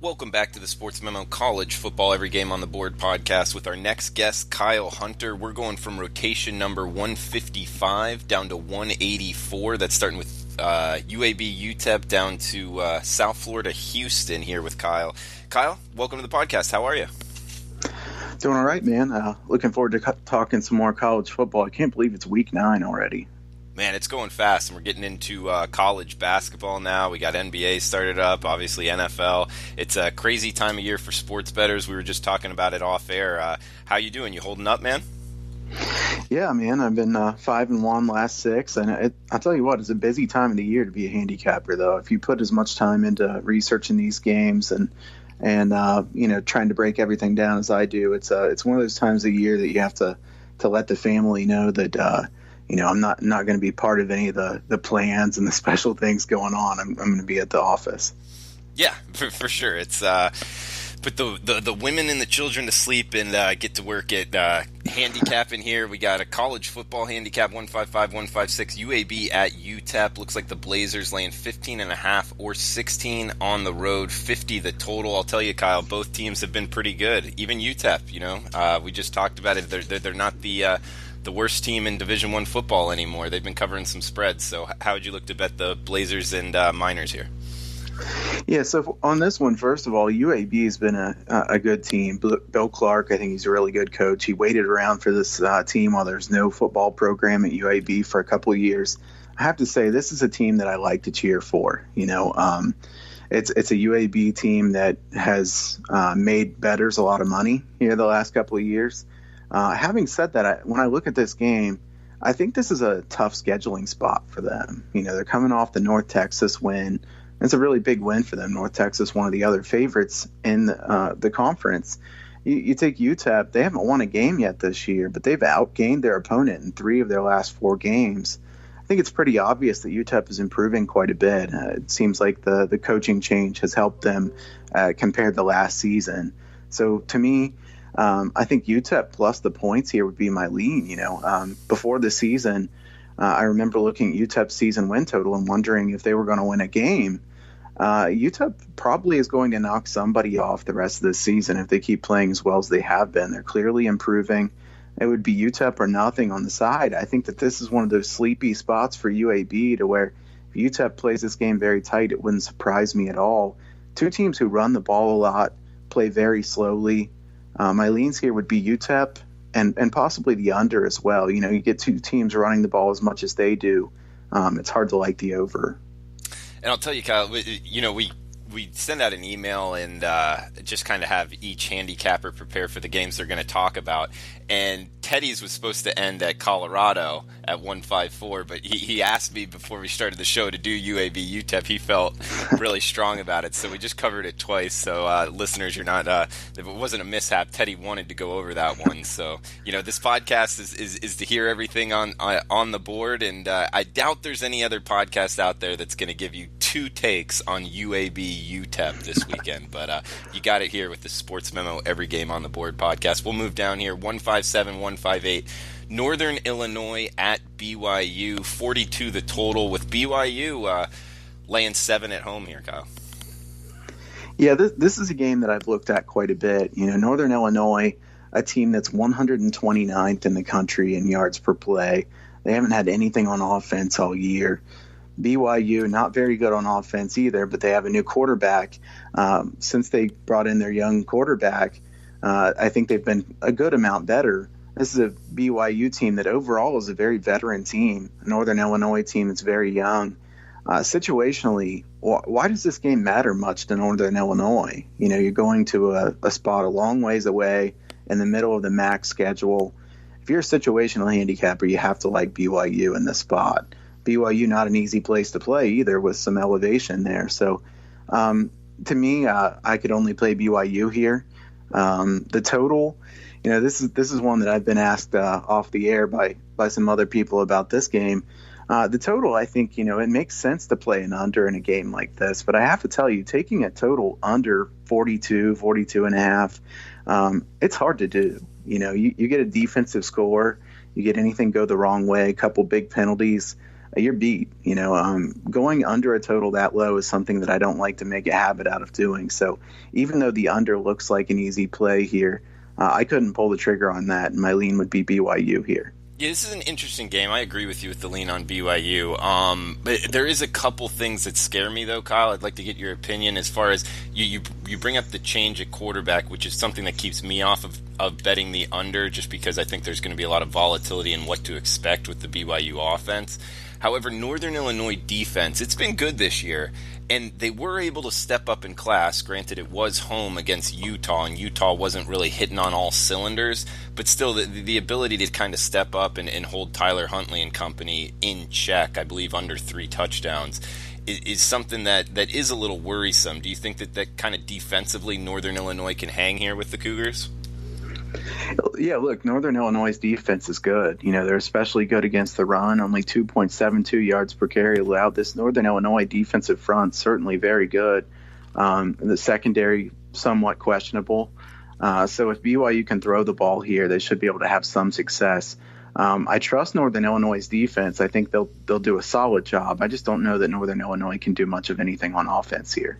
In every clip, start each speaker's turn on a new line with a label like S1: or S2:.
S1: Welcome back to the Sportsmemo College Football Every Game on the Board podcast with our next guest, Kyle Hunter. We're going from rotation number 155 down to 184. That's starting with UAB UTEP down to South Florida, Houston here with Kyle. Kyle, welcome to the podcast. How are you?
S2: Doing all right, man. Looking forward to talking some more college football. I can't believe it's week 9 already.
S1: Man, it's going fast, and we're getting into college basketball now. We got NBA started up, obviously NFL. It's a crazy time of year for sports bettors. We were just talking about it off air. How you doing? You holding up, man?
S2: Yeah, man. I've been 5-1 last 6, and I'll tell you what, it's a busy time of the year to be a handicapper, though. If you put as much time into researching these games and trying to break everything down as I do, it's one of those times of the year that you have to let the family know that. I'm not going to be part of any of the plans and the special things going on. I'm going to be at the office.
S1: Yeah, for sure. It's put the women and the children to sleep and get to work at handicapping here. We got a college football handicap, 155, 156, UAB at UTEP. Looks like the Blazers laying 15.5 or 16 on the road, 50 the total. I'll tell you, Kyle, both teams have been pretty good. Even UTEP, we just talked about it. They're not the worst team in Division I football anymore. They've been covering some spreads. So how would you look to bet the Blazers and Miners here?
S2: Yeah, so on this one, first of all, UAB has been a good team. Bill Clark, I think he's a really good coach. He waited around for this team while there's no football program at UAB for a couple of years. I have to say, this is a team that I like to cheer for. It's a UAB team that has made bettors a lot of money here the last couple of years. Having said that, when I look at this game, I think this is a tough scheduling spot for them. They're coming off the North Texas win. It's a really big win for them. North Texas, one of the other favorites in the conference. You take UTEP, they haven't won a game yet this year, but they've outgained their opponent in 3 of their last 4 games. I think it's pretty obvious that UTEP is improving quite a bit. It seems like the coaching change has helped them compared to last season. So to me, I think UTEP plus the points here would be my lean. Before the season, I remember looking at UTEP's season win total and wondering if they were going to win a game. UTEP probably is going to knock somebody off the rest of the season if they keep playing as well as they have been. They're clearly improving. It would be UTEP or nothing on the side. I think that this is one of those sleepy spots for UAB to where if UTEP plays this game very tight, it wouldn't surprise me at all. 2 teams who run the ball a lot, play very slowly. My leans here would be UTEP and possibly the under as well. You get 2 teams running the ball as much as they do. It's hard to like the over.
S1: And I'll tell you, Kyle, we send out an email and just kind of have each handicapper prepare for the games they're going to talk about. And Teddy's was supposed to end at Colorado at 154, but he asked me before we started the show to do UAB UTEP. He felt really strong about it, so we just covered it twice. So listeners, you're not if it wasn't a mishap, Teddy wanted to go over that one. So this podcast is to hear everything on the board, and I doubt there's any other podcast out there that's going to give you 2 takes on UAB UTEP this weekend. But you got it here with the Sports Memo Every Game on the Board podcast. We'll move down here, 157, 158. Northern Illinois at BYU, 42 the total, with BYU laying 7 at home here, Kyle.
S2: Yeah, this is a game that I've looked at quite a bit. Northern Illinois, a team that's 129th in the country in yards per play. They haven't had anything on offense all year. BYU, not very good on offense either, but they have a new quarterback. Since they brought in their young quarterback, I think they've been a good amount better. This is a BYU team that overall is a very veteran team, a Northern Illinois team that's very young. Situationally, why does this game matter much to Northern Illinois? You're going to a spot a long ways away in the middle of the MAC schedule. If you're a situational handicapper, you have to like BYU in this spot. BYU not an easy place to play either, with some elevation there. So to me, I could only play BYU here. The total, this is one that I've been asked off the air by some other people about this game. The total, I think, it makes sense to play an under in a game like this, but I have to tell you, taking a total under 42 and a half, it's hard to do. You get a defensive score, you get anything go the wrong way, a couple big penalties. you're beat. Going under a total that low is something that I don't like to make a habit out of doing. So even though the under looks like an easy play here, I couldn't pull the trigger on that, and my lean would be BYU here.
S1: Yeah, this is an interesting game. I agree with you with the lean on BYU. But there is a couple things that scare me, though, Kyle. I'd like to get your opinion as far as you bring up the change at quarterback, which is something that keeps me off of betting the under, just because I think there's going to be a lot of volatility in what to expect with the BYU offense. However, Northern Illinois defense, it's been good this year, and they were able to step up in class. Granted, it was home against Utah, and Utah wasn't really hitting on all cylinders, but still the ability to kind of step up and hold Tyler Huntley and company in check, I believe under 3 touchdowns, is something that is a little worrisome. Do you think that kind of defensively Northern Illinois can hang here with the Cougars?
S2: Yeah, look, Northern Illinois' defense is good. They're especially good against the run, only 2.72 yards per carry allowed. This Northern Illinois defensive front certainly very good. The secondary, somewhat questionable. So if BYU can throw the ball here, they should be able to have some success. I trust Northern Illinois' defense. I think they'll do a solid job. I just don't know that Northern Illinois can do much of anything on offense here.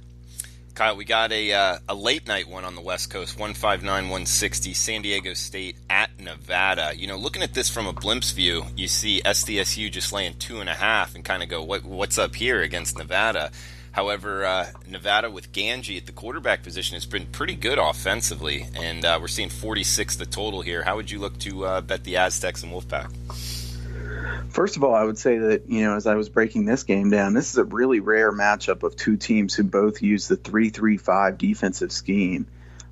S1: Kyle, we got a late night one on the West Coast, 159-160, San Diego State at Nevada. Looking at this from a Blimps view, you see SDSU just laying 2.5 and kind of go, what's up here against Nevada? However, Nevada with Ganji at the quarterback position has been pretty good offensively, and we're seeing 46 the total here. How would you look to bet the Aztecs and Wolfpack?
S2: First of all, I would say that, as I was breaking this game down, this is a really rare matchup of two teams who both use the 3-3-5 defensive scheme.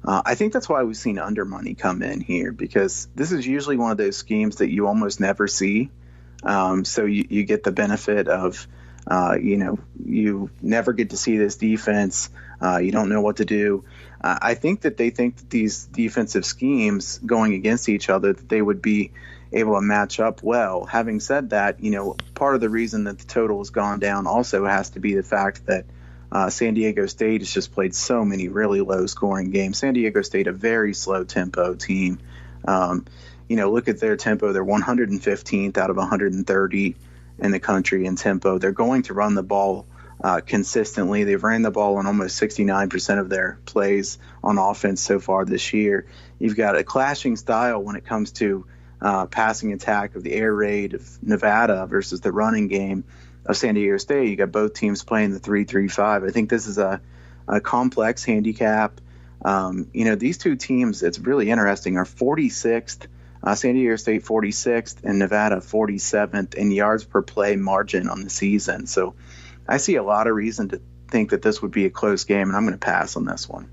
S2: I think that's why we've seen under money come in here, because this is usually one of those schemes that you almost never see. So you get the benefit of, you never get to see this defense. You don't know what to do. I think that they think that these defensive schemes going against each other, that they would be able to match up well. Having said that, part of the reason that the total has gone down also has to be the fact that San Diego State has just played so many really low-scoring games. San Diego State, a very slow-tempo team. Look at their tempo. They're 115th out of 130 in the country in tempo. They're going to run the ball consistently. They've ran the ball on almost 69% of their plays on offense so far this year. You've got a clashing style when it comes to passing attack of the air raid of Nevada versus the running game of San Diego State. You got both teams playing the 3-3-5. I think this is a complex handicap. These two teams, it's really interesting, are 46th, San Diego State 46th, and Nevada 47th in yards per play margin on the season. So I see a lot of reason to think that this would be a close game, and I'm going to pass on this one.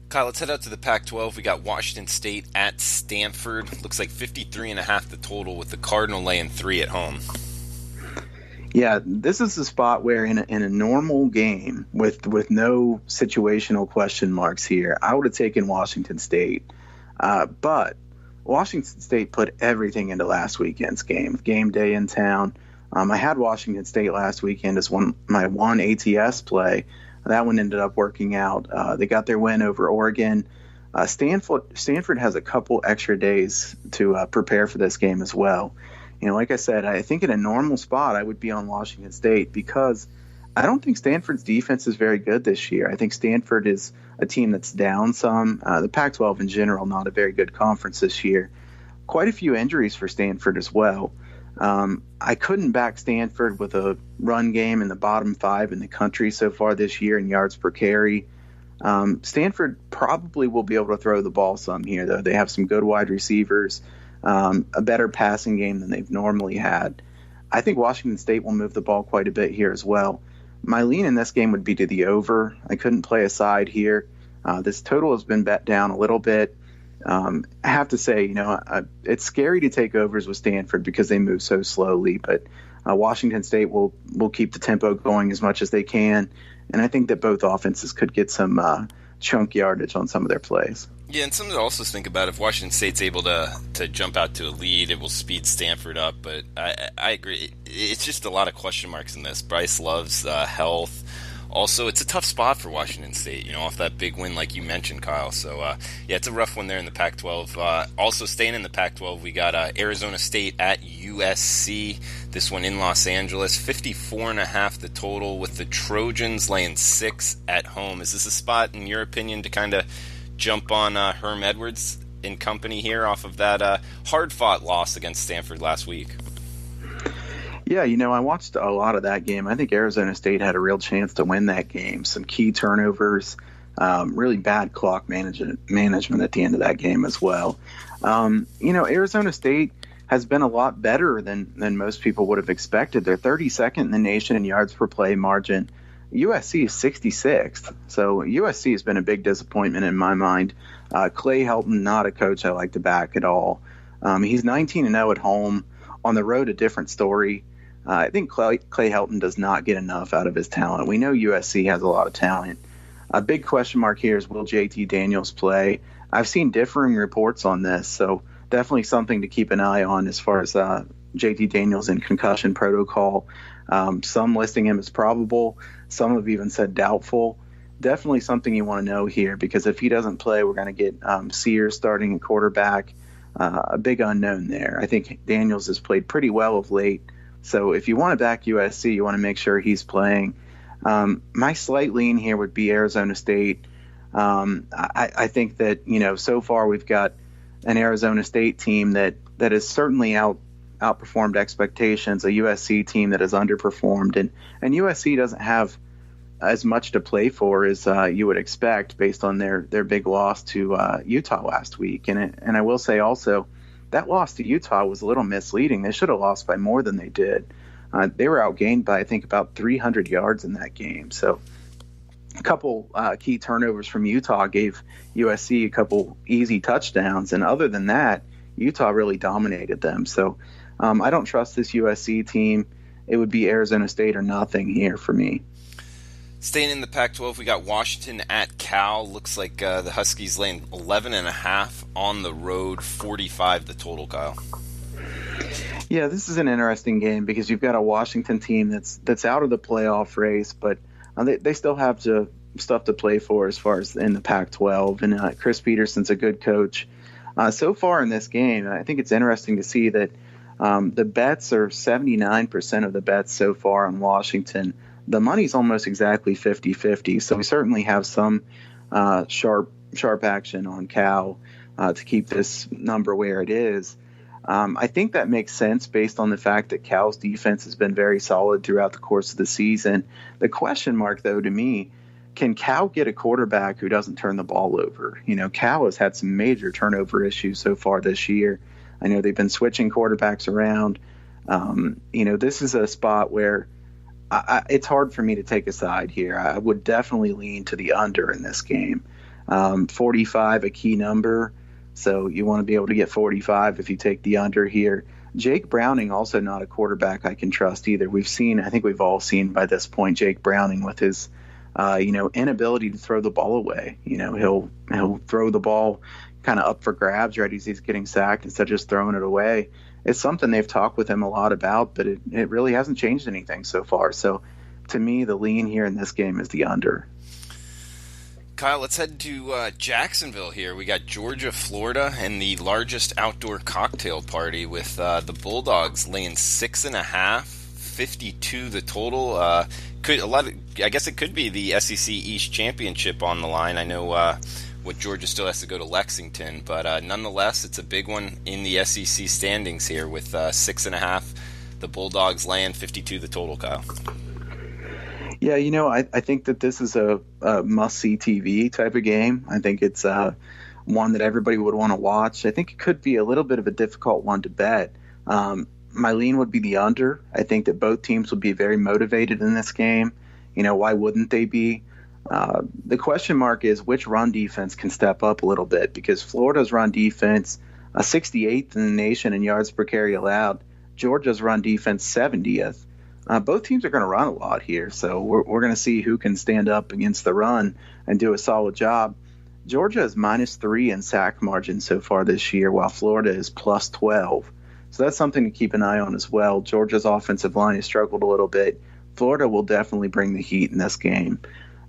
S1: Kyle, let's head out to the Pac-12. We got Washington State at Stanford. Looks like 53.5 the total, with the Cardinal laying 3 at home.
S2: Yeah, this is the spot where in a normal game with no situational question marks here, I would have taken Washington State. But Washington State put everything into last weekend's game day in town. I had Washington State last weekend as my one ATS play. That one ended up working out. They got their win over Oregon. Stanford has a couple extra days to prepare for this game as well. Like I said, I think in a normal spot I would be on Washington State, because I don't think Stanford's defense is very good this year. I think Stanford is a team that's down some. The Pac-12 in general, not a very good conference this year. Quite a few injuries for Stanford as well. I couldn't back Stanford with a run game in the bottom 5 in the country so far this year in yards per carry. Stanford probably will be able to throw the ball some here, though. They have some good wide receivers, a better passing game than they've normally had. I think Washington State will move the ball quite a bit here as well. My lean in this game would be to the over. I couldn't play a side here. This total has been bet down a little bit. I have to say, it's scary to take overs with Stanford because they move so slowly, but Washington State will keep the tempo going as much as they can, and I think that both offenses could get some chunk yardage on some of their plays.
S1: Yeah, and something to also think about, if Washington State's able to jump out to a lead, it will speed Stanford up, but I agree. It's just a lot of question marks in this. Bryce Love's health, Also, it's a tough spot for Washington State, off that big win like you mentioned, Kyle. So, yeah, it's a rough one there in the Pac-12. Also, staying in the Pac-12, we got Arizona State at USC. This one in Los Angeles, 54.5 the total, with the Trojans laying 6 at home. Is this a spot, in your opinion, to kind of jump on Herm Edwards and company here off of that hard-fought loss against Stanford last week?
S2: Yeah, I watched a lot of that game. I think Arizona State had a real chance to win that game. Some key turnovers, really bad clock management at the end of that game as well. Arizona State has been a lot better than most people would have expected. They're 32nd in the nation in yards per play margin. USC is 66th. So USC has been a big disappointment in my mind. Clay Helton, not a coach I like to back at all. He's 19-0 at home. On the road, a different story. I think Clay Helton does not get enough out of his talent. We know USC has a lot of talent. A big question mark here is, will JT Daniels play? I've seen differing reports on this, so definitely something to keep an eye on as far as JT Daniels in concussion protocol. Some listing him as probable. Some have even said doubtful. Definitely something you want to know here, because if he doesn't play, we're going to get Sears starting at quarterback. A big unknown there. I think Daniels has played pretty well of late. So if you want to back USC, you want to make sure he's playing. My slight lean here would be Arizona State. I think that, so far we've got an Arizona State team that has certainly outperformed expectations, a USC team that has underperformed. And USC doesn't have as much to play for as you would expect based on their big loss to Utah last week. And I will say also, that loss to Utah was a little misleading. They should have lost by more than they did. They were outgained by, I think, about 300 yards in that game. So a couple key turnovers from Utah gave USC a couple easy touchdowns. And other than that, Utah really dominated them. So I don't trust this USC team. It would be Arizona State or nothing here for me.
S1: Staying in the Pac-12, we got Washington at Cal. Looks like the Huskies laying 11.5 on the road, 45 the total, Kyle.
S2: Yeah, this is an interesting game because you've got a Washington team that's out of the playoff race, but they still have stuff to play for as far as in the Pac-12. And Chris Peterson's a good coach. So far in this game, I think it's interesting to see that the bets are 79% of the bets so far on Washington. The money's almost exactly 50-50, so we certainly have some sharp action on Cal to keep this number where it is. I think that makes sense based on the fact that Cal's defense has been very solid throughout the course of the season. The question mark, though, to me, can Cal get a quarterback who doesn't turn the ball over? Cal has had some major turnover issues so far this year. I know they've been switching quarterbacks around. This is a spot where it's hard for me to take a side here. I would definitely lean to the under in this game. 45, a key number. So you want to be able to get 45 if you take the under here. Jake Browning, also not a quarterback I can trust either. I think we've all seen by this point, Jake Browning with his, inability to throw the ball away. He'll throw the ball kind of up for grabs right as he's getting sacked instead of just throwing it away. It's something they've talked with him a lot about, but it really hasn't changed anything so far. So to me, the lean here in this game is the under.
S1: Kyle, let's head to Jacksonville here. We got Georgia, Florida, and the largest outdoor cocktail party with the Bulldogs laying 6.5, 52 the total. I guess it could be the SEC East Championship on the line. I know what Georgia still has to go to Lexington, but nonetheless, it's a big one in the SEC standings here with 6.5. The Bulldogs laying 52 the total, Kyle.
S2: Yeah, I think that this is a must-see TV type of game. I think it's one that everybody would want to watch. I think it could be a little bit of a difficult one to bet. My lean would be the under. I think that both teams would be very motivated in this game. Why wouldn't they be? The question mark is which run defense can step up a little bit, because Florida's run defense, 68th in the nation in yards per carry allowed. Georgia's run defense, 70th. Both teams are going to run a lot here, so we're going to see who can stand up against the run and do a solid job. Georgia is -3 in sack margin so far this year, while Florida is +12. So that's something to keep an eye on as well. Georgia's offensive line has struggled a little bit. Florida will definitely bring the heat in this game.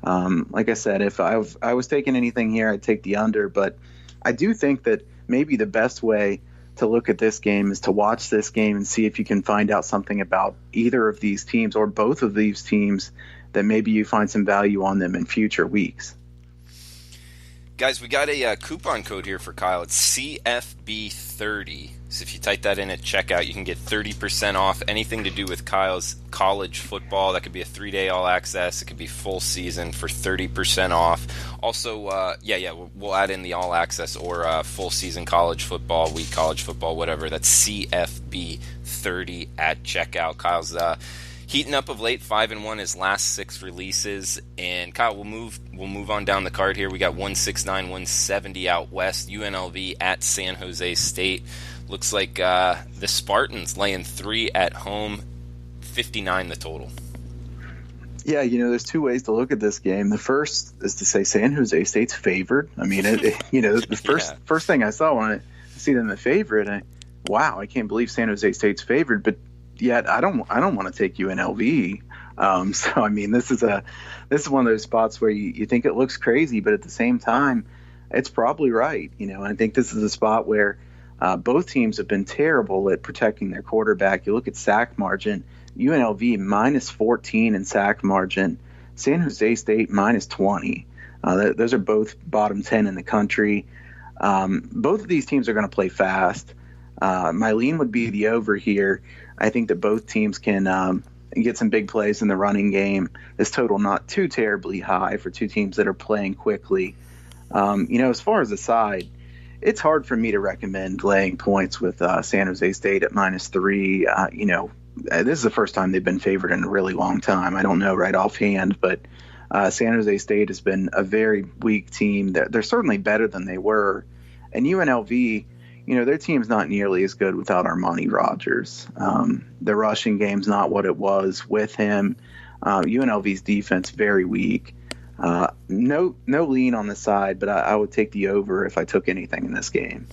S2: Like I said, if I was taking anything here, I'd take the under. But I do think that maybe the best way to look at this game is to watch this game and see if you can find out something about either of these teams or both of these teams that maybe you find some value on them in future weeks.
S1: Guys, we got a coupon code here for Kyle. It's CFB30. So if you type that in at checkout, you can get 30% off anything to do with Kyle's college football. That could be a 3-day all-access. It could be full season for 30% off. Also, we'll add in the all-access or full season college football, week college football, whatever. That's CFB30 at checkout. Kyle's heating up of late, 5-1 his last 6 releases. And Kyle, we'll move on down the card here. We got 169, 170 out west. UNLV at San Jose State. Looks like the Spartans laying 3 at home, 59 the total.
S2: Yeah, there's two ways to look at this game. The first is to say San Jose State's favored. I mean, the first thing I saw when I see them the favorite, wow, I can't believe San Jose State's favored. But yet I don't want to take UNLV. So I mean, this is one of those spots where you think it looks crazy, but at the same time, it's probably right. I think this is a spot where both teams have been terrible at protecting their quarterback. You look at sack margin, UNLV minus 14 in sack margin, San Jose State minus 20. Those are both bottom 10 in the country. Both of these teams are going to play fast. My lean would be the over here. I think that both teams can get some big plays in the running game. This total not too terribly high for two teams that are playing quickly. As far as the side, it's hard for me to recommend laying points with San Jose State at -3. This is the first time they've been favored in a really long time. I don't know right offhand, but San Jose State has been a very weak team. They're certainly better than they were. And UNLV, their team's not nearly as good without Armani Rogers. The rushing game's not what it was with him. UNLV's defense very weak. No lean on the side, but I would take the over if I took anything in this game.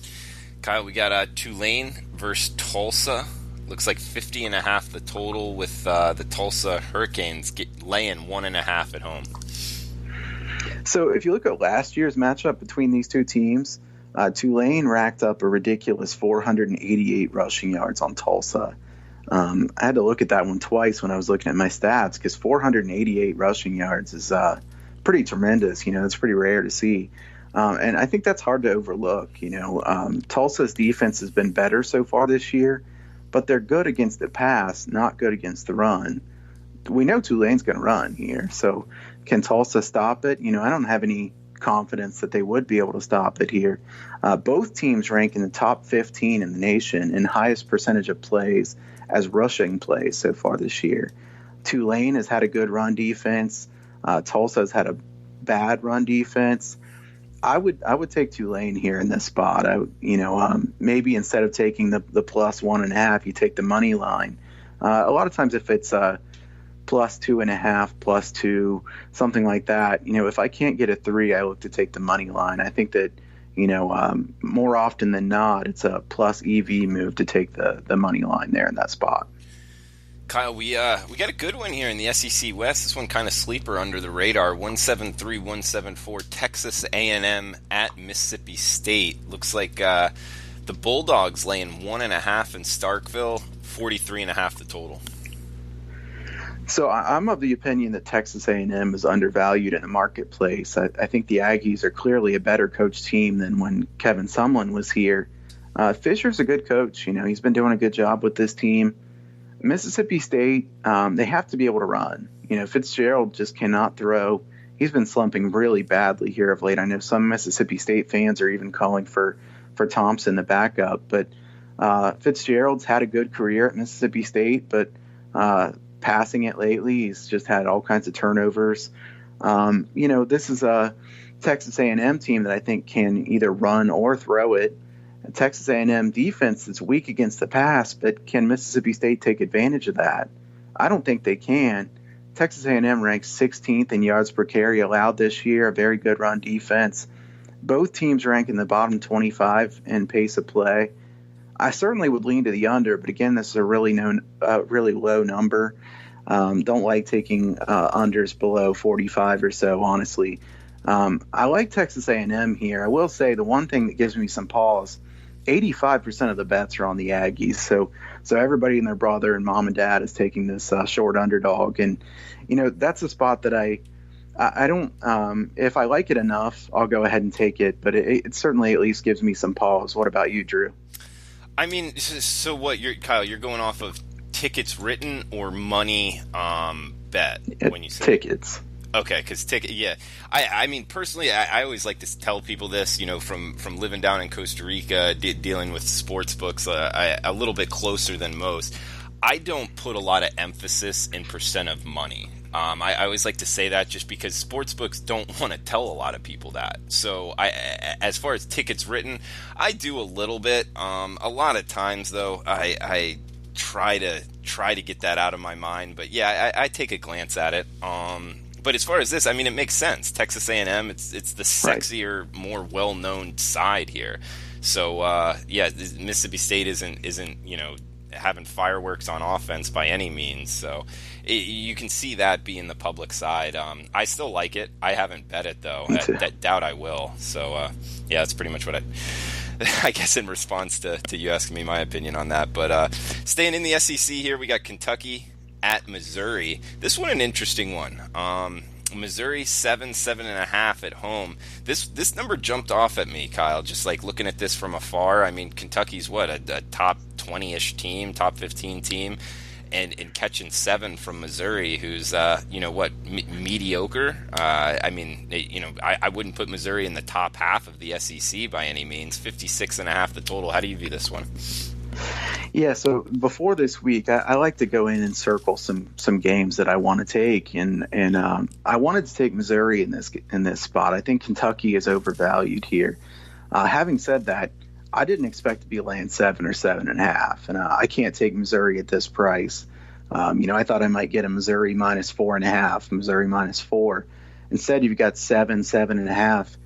S1: Kyle, we got Tulane versus Tulsa. Looks like 50.5 the total, with the Tulsa Hurricanes laying 1.5 at home.
S2: So if you look at last year's matchup between these two teams, Tulane racked up a ridiculous 488 rushing yards on Tulsa. I had to look at that one twice when I was looking at my stats, because 488 rushing yards is pretty tremendous. It's pretty rare to see. And I think that's hard to overlook. Tulsa's defense has been better so far this year, but they're good against the pass, not good against the run. We know Tulane's going to run here, so can Tulsa stop it? I don't have any confidence that they would be able to stop it here. Both teams rank in the top 15 in the nation in highest percentage of plays as rushing plays so far this year. Tulane has had a good run defense. Tulsa has had a bad run defense. I would take Tulane here in this spot. Maybe instead of taking the +1.5, you take the money line. A lot of times if it's +2.5, +2, something like that, if I can't get a 3, I look to take the money line. I think that, more often than not, it's a plus EV move to take the money line there in that spot.
S1: Kyle, we got a good one here in the SEC West. This one kind of sleeper under the radar. 173, 174, Texas A&M at Mississippi State. Looks like the Bulldogs laying 1.5 in Starkville, 43.5 the total.
S2: So I'm of the opinion that Texas A&M is undervalued in the marketplace. I think the Aggies are clearly a better coach team than when Kevin Sumlin was here. Fisher's a good coach. He's been doing a good job with this team. Mississippi State, they have to be able to run. Fitzgerald just cannot throw. He's been slumping really badly here of late. I know some Mississippi State fans are even calling for Thompson, the backup. But Fitzgerald's had a good career at Mississippi State, but passing it lately, he's just had all kinds of turnovers. This is a Texas A&M team that I think can either run or throw it. Texas A&M defense is weak against the pass, but can Mississippi State take advantage of that? I don't think they can. Texas A&M ranks 16th in yards per carry allowed this year, a very good run defense. Both teams rank in the bottom 25 in pace of play. I certainly would lean to the under, but again, this is a really low number. Don't like taking unders below 45 or so, honestly. I like Texas A&M here. I will say the one thing that gives me some pause, 85% of the bets are on the Aggies. So everybody and their brother and mom and dad is taking this short underdog. And, that's a spot that I don't, if I like it enough, I'll go ahead and take it. But it certainly at least gives me some pause. What about you, Drew?
S1: I mean, so what, Kyle, you're going off of tickets written or money bet when you say
S2: tickets?
S1: Okay, because yeah. I mean, personally, I always like to tell people this, from living down in Costa Rica, dealing with sports books a little bit closer than most. I don't put a lot of emphasis in percent of money. I always like to say that just because sports books don't want to tell a lot of people that. So as far as tickets written, I do a little bit. A lot of times, though, I try to get that out of my mind. But yeah, I take a glance at it. But as far as this, I mean, it makes sense. Texas A&M, it's the sexier, right, more well-known side here. So yeah, Mississippi State isn't having fireworks on offense by any means. So you can see that being the public side. I still like it. I haven't bet it though. I doubt I will. So yeah, that's pretty much what I guess in response to you asking me my opinion on that. But staying in the SEC here, we got Kentucky at Missouri. This one an interesting one. Missouri 7.5 at home. This number jumped off at me, Kyle, just like looking at this from afar. I mean, Kentucky's what, a top 20-ish team, top 15 team, and catching 7 from Missouri, who's mediocre. I mean, I wouldn't put Missouri in the top half of the SEC by any means. 56.5 the total. How do you view this one?
S2: Yeah, so before this week, I like to go in and circle some games that I want to take, and I wanted to take Missouri in this spot. I think Kentucky is overvalued here. Having said that, I didn't expect to be laying 7 or 7.5, and I can't take Missouri at this price. I thought I might get a Missouri minus 4.5, Missouri minus 4. Instead, you've got 7.5.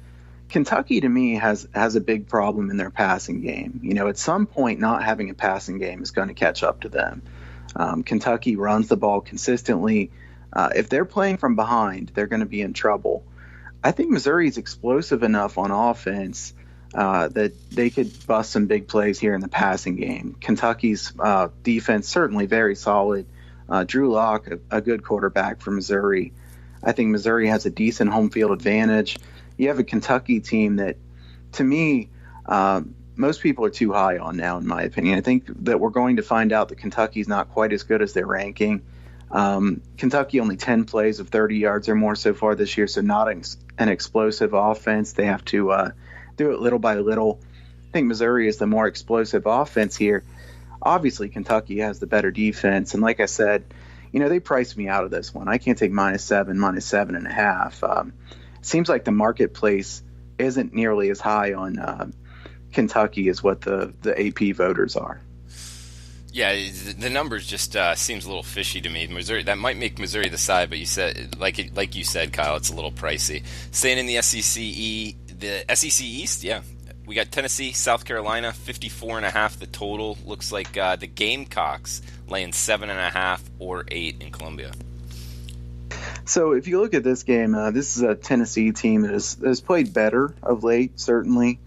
S2: Kentucky, to me, has a big problem in their passing game. At some point, not having a passing game is going to catch up to them. Kentucky runs the ball consistently. If they're playing from behind, they're going to be in trouble. I think Missouri's explosive enough on offense that they could bust some big plays here in the passing game. Kentucky's defense certainly very solid. Drew Lock, a good quarterback for Missouri. I think Missouri has a decent home field advantage. You have a Kentucky team that, to me, most people are too high on now, in my opinion. I think that we're going to find out that Kentucky's not quite as good as their ranking. Kentucky only 10 plays of 30 yards or more so far this year, so not an explosive offense. They have to do it little by little. I think Missouri is the more explosive offense here. Obviously, Kentucky has the better defense, and like I said, they priced me out of this one. I can't take minus 7.5. Seems like the marketplace isn't nearly as high on Kentucky as what the AP voters are.
S1: Yeah, the numbers just seems a little fishy to me. Missouri, that might make Missouri the side, but you said, like you said, Kyle, it's a little pricey. Staying in the SEC East, yeah, we got Tennessee, South Carolina, 54.5 the total. Looks like the Gamecocks laying 7.5 or 8 in Columbia.
S2: So if you look at this game, this is a Tennessee team that has played better of late, certainly.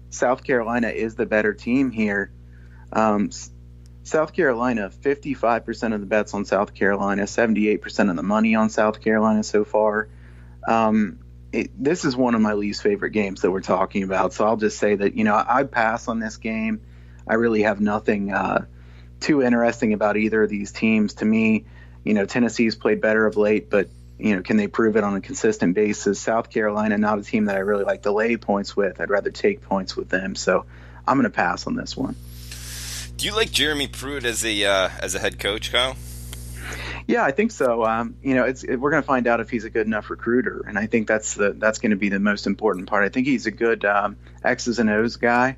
S2: South Carolina is the better team here. South Carolina, 55% of the bets on South Carolina, 78% of the money on South Carolina so far. This is one of my least favorite games that we're talking about, so I'll just say that, I'd pass on this game. I really have nothing too interesting about either of these teams. To me, Tennessee's played better of late, but can they prove it on a consistent basis? South Carolina, not a team that I really like to lay points with. I'd rather take points with them. So I'm going to pass on this one.
S1: Do you like Jeremy Pruitt as a head coach, Kyle?
S2: Yeah, I think so. We're going to find out if he's a good enough recruiter, and I think that's going to be the most important part. I think he's a good X's and O's guy.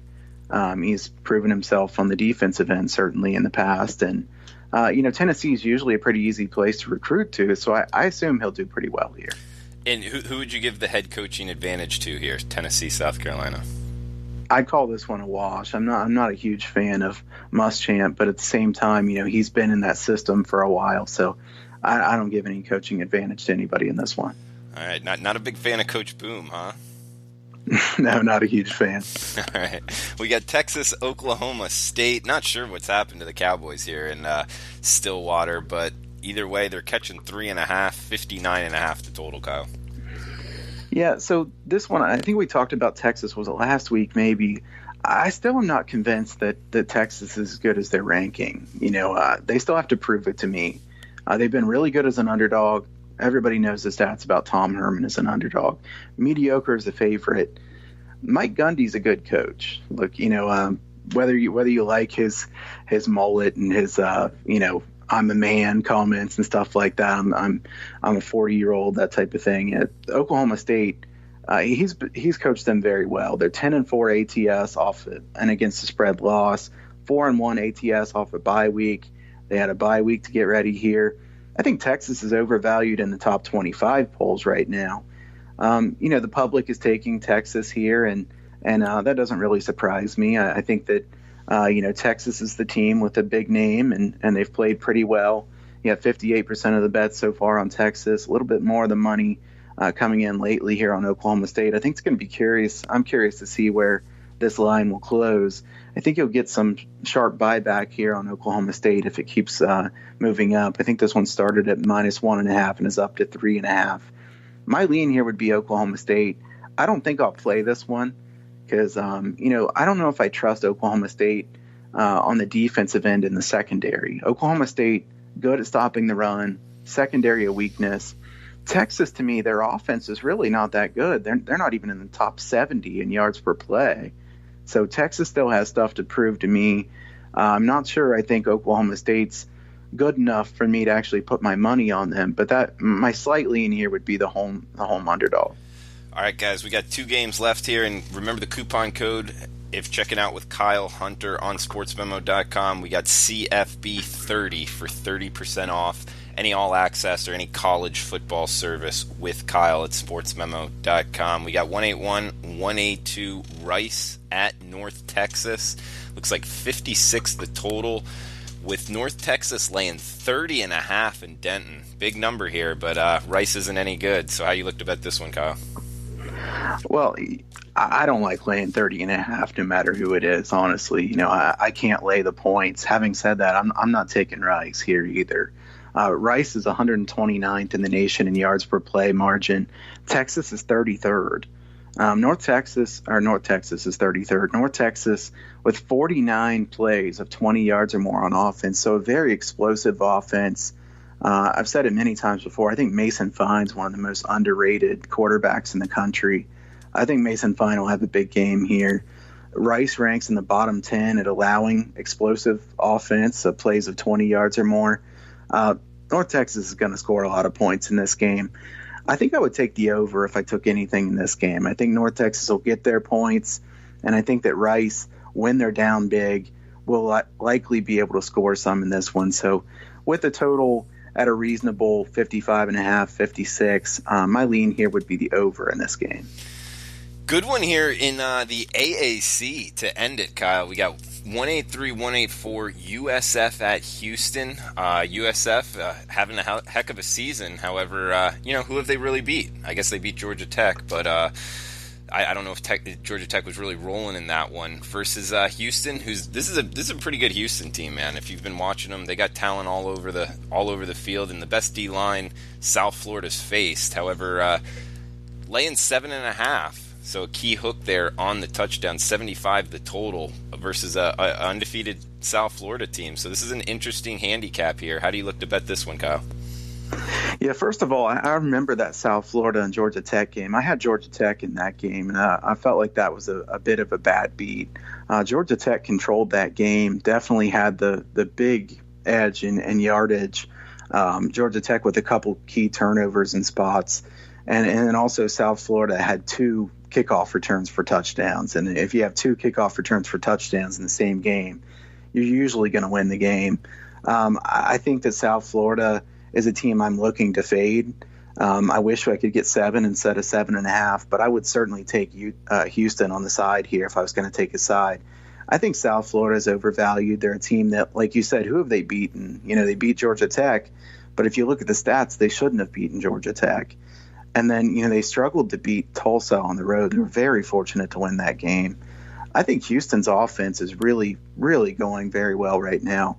S2: He's proven himself on the defensive end, certainly in the past, and Tennessee is usually a pretty easy place to recruit to, so I assume he'll do pretty well here.
S1: And who would you give the head coaching advantage to here, Tennessee, South Carolina?
S2: I'd call this one a wash. I'm not a huge fan of Muschamp, but at the same time, he's been in that system for a while, so I don't give any coaching advantage to anybody in this one.
S1: All right, not a big fan of Coach Boom, huh?
S2: No, not a huge fan.
S1: All right. We got Texas, Oklahoma State. Not sure what's happened to the Cowboys here in Stillwater, but either way, they're catching 3.5, 59.5 the total, Kyle.
S2: Yeah, so this one, I think we talked about Texas, was it last week maybe? I still am not convinced that Texas is as good as their ranking. They still have to prove it to me. They've been really good as an underdog. Everybody knows the stats about Tom Herman as an underdog. Mediocre is a favorite. Mike Gundy's a good coach. Look, whether you like his mullet and his I'm a man comments and stuff like that. I'm a 40-year-old, that type of thing. At Oklahoma State, he's coached them very well. They're 10-4 ATS off and against the spread loss, 4-1 ATS off a bye week. They had a bye week to get ready here. I think Texas is overvalued in the top 25 polls right now. The public is taking Texas here, and that doesn't really surprise me. I think that, Texas is the team with a big name, and they've played pretty well. You have 58% of the bets so far on Texas, a little bit more of the money coming in lately here on Oklahoma State. I think it's going to be curious. I'm curious to see where this line will close. I think you'll get some sharp buyback here on Oklahoma State if it keeps moving up. I think this one started at -1.5 and is up to 3.5. My lean here would be Oklahoma State. I don't think I'll play this one because, I don't know if I trust Oklahoma State on the defensive end in the secondary. Oklahoma State, good at stopping the run, secondary a weakness. Texas, to me, their offense is really not that good. They're not even in the top 70 in yards per play. So Texas still has stuff to prove to me. I'm not sure I think Oklahoma State's good enough for me to actually put my money on them, but my slight lean here would be the home underdog.
S1: All right, guys, we got 2 games left here, and remember the coupon code if checking out with Kyle Hunter on sportsmemo.com. We got CFB30 for 30% off any all-access or any college football service with Kyle at sportsmemo.com. We got 181-182 Rice at North Texas. Looks like 56 the total, with North Texas laying 30.5 in Denton. Big number here, but Rice isn't any good. So how you look to bet this one, Kyle?
S2: Well, I don't like laying 30.5 no matter who it is, honestly. I can't lay the points. Having said that, I'm not taking Rice here either. Rice is 129th in the nation in yards per play margin. Texas is 33rd. North Texas is 33rd. North Texas with 49 plays of 20 yards or more on offense, so a very explosive offense. I've said it many times before. I think Mason Fine's one of the most underrated quarterbacks in the country. I think Mason Fine will have a big game here. Rice ranks in the bottom 10 at allowing explosive offense, plays of 20 yards or more. North Texas is going to score a lot of points in this game. I think I would take the over if I took anything in this game. I think North Texas will get their points, and I think that Rice, when they're down big, will likely be able to score some in this one. So with the total at a reasonable 55.5, 56, my lean here would be the over in this game.
S1: Good one here in the AAC to end it, Kyle. We got 183-184 USF at Houston. USF having a heck of a season. However, who have they really beat? I guess they beat Georgia Tech, but I don't know if Georgia Tech was really rolling in that one versus Houston. This is a pretty good Houston team, man. If you've been watching them, they got talent all over the field, and the best D line South Florida's faced. However, laying 7.5. So a key hook there on the touchdown, 75 the total versus a undefeated South Florida team. So this is an interesting handicap here. How do you look to bet this one, Kyle?
S2: Yeah, first of all, I remember that South Florida and Georgia Tech game. I had Georgia Tech in that game, and I felt like that was a bit of a bad beat. Georgia Tech controlled that game, definitely had the big edge and yardage. Georgia Tech with a couple key turnovers and spots. And also South Florida had 2 kickoff returns for touchdowns. And if you have 2 kickoff returns for touchdowns in the same game, you're usually going to win the game. I think that South Florida is a team I'm looking to fade. I wish I could get 7 instead of 7.5, but I would certainly take Houston on the side here if I was going to take a side. I think South Florida is overvalued. They're a team that, like you said, who have they beaten? They beat Georgia Tech, But if you look at the stats, they shouldn't have beaten Georgia Tech. And then, they struggled to beat Tulsa on the road. They were very fortunate to win that game. I think Houston's offense is really, really going very well right now.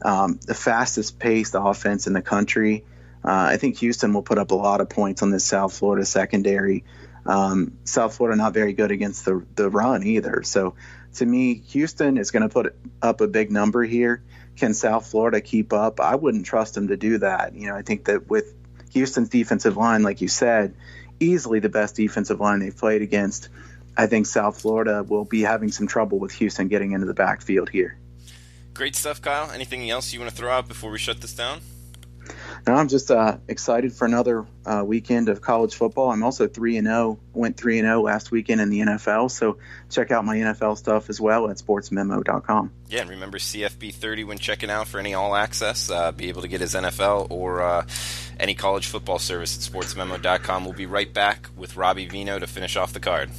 S2: The fastest paced offense in the country. I think Houston will put up a lot of points on this South Florida secondary. South Florida not very good against the run either. So to me, Houston is going to put up a big number here. Can South Florida keep up? I wouldn't trust them to do that. I think that with Houston's defensive line, like you said, easily the best defensive line they've played against, I think South Florida will be having some trouble with Houston getting into the backfield here.
S1: Great stuff, Kyle. Anything else you want to throw out before we shut this down?
S2: No, I'm just excited for another weekend of college football. I'm also 3-0, went 3-0 last weekend in the NFL, so check out my NFL stuff as well at sportsmemo.com.
S1: Yeah, and remember CFB30 when checking out for any all-access. Be able to get his NFL or any college football service at sportsmemo.com. We'll be right back with Robbie Vino to finish off the card.